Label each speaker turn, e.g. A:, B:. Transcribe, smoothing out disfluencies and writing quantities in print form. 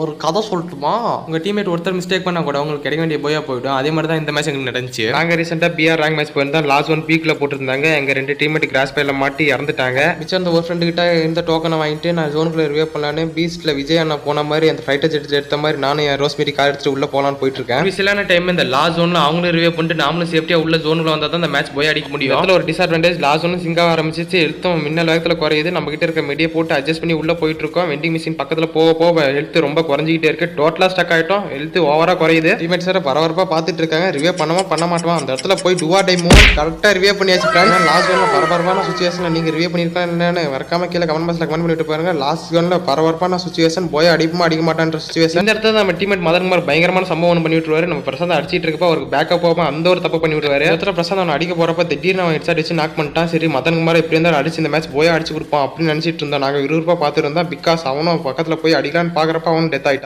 A: ஒரு கதை சொல்லட்டுமா? உங்க டீம்மேட் ஒருத்தர் மிஸ்டேக் பண்ணா கூட உங்களுக்கு கிடைக்க வேண்டிய போயா போயிடும். அதே மாதிரி தான் இந்த மேட்ச் எங்களுக்கு நடந்துச்சு. நாங்க ரீசெண்டா பிஆர் ரேங்க் மேட்ச் போயிருந்தா லாஸ்ட் ஒன் பீக்ல போட்டுருந்தாங்க. எங்க 2 டீம்மேட் கிராஸ் பைல மாட்டி இறந்துட்டாங்க. மிச்சம் அந்த ஒரு ஃப்ரெண்டு கிட்ட இந்த டோக்கனை வாங்கிட்டு நான் ஜோனுக்குள்ள ரிவே பண்ணலான்னு பீஸ்ட்ல விஜய் அண்ணா போன மாதிரி அந்த ஃபைட்டர் ஜெட் எடுத்த மாதிரி நானும் என் ரோஸ்மேரி கார் எடுத்துட்டு உள்ள போலான்னு போயிட்டு இருக்கேன். சிலான டைம் இந்த லாஸ்ட் ஜோன்ல அவங்களும் ரிவே பண்ணிட்டு நாமளும் சேஃப்டியா உள்ள ஜோனுக்குள்ள வந்தா தான் இந்த மேட்ச் போய் அடிக்க முடியும். அதுல ஒரு டிஸ்அட்வான்டேஜ் லாஸ்ட் ஒன்னு சிங்க ஆரம்பிச்சிச்சு. எடுத்தோம் மின்னல் வேகத்துல குறையுது. நம்ம கிட்ட இருக்க மெடியை போட்டு அட்ஜஸ்ட் பண்ணி உள்ள போயிட்டு இருக்கோம். வெண்டிங் மிஷின் பக்கத்துல போக போக ஹெல்த் ரொம்ப குறைஞ்சிக்கிட்டே இருக்கு. டோட்டலா ஸ்டக் ஆயிட்டோம். ஹெல்த் ஓவரா குறையுது. டீம்மேட்ஸ் வேற பரபரப்பா பாத்துட்டு இருக்காங்க. ரிவே பண்ண மாட்டோம். அந்த இடத்துல போய் டுவா டைம் கரெக்டா ரிவே பண்ணியாச்சு. லாஸ்ட் ஒன்ல பரபரப்பான சுச்சுவேஷன்ல நீங்க ரிவே பண்ணிருக்கலாம் இல்லன்னு மறக்காம கீழே கமெண்ட் பாக்ஸ்ல கமெண்ட் பண்ணிட்டு பாருங்க. லாஸ்ட் ஒன்ல பரபரப்பான சுச்சுவேஷன் போய் அடிப்புமா அடிக்க மாட்டான்ற சுச்சுவேஷன். இந்த இடத்துல நம்ம டீம்மேட் மதன்குமார் பயங்கரமான சம்பவம் பண்ணி விட்டுருவாரு. நம்ம பிரசாந்த் அடிச்சிட்டு இருக்கப்ப அவருக்கு பேக்கப் போகாம அந்த ஒரு தப்பு பண்ணி விட்டுருவாரு. இடத்துல பிரசாந்த் அவன் அடிக்க போறப்ப திடீர்னு அவன் ஹெட்ஷாட் அடிச்சு நாக் பண்ணிட்டான். சரி மதன்குமார் இப்படி இருந்தாலும் அடிச்சு இந்த மேட்ச் போய் அடிச்சு கொடுப்பான் அப்படின்னு நினைச்சிட்டு இருந்தோம். நாங்க விறுவிறுப்பா பார்த்துட்டு இருந்தோம். பிகாஸ் அவனும் பக்கத்துல போய் அடிக்கலான்னு பாக்குறப்ப அவனும் டெத் ஆயிட்டான்.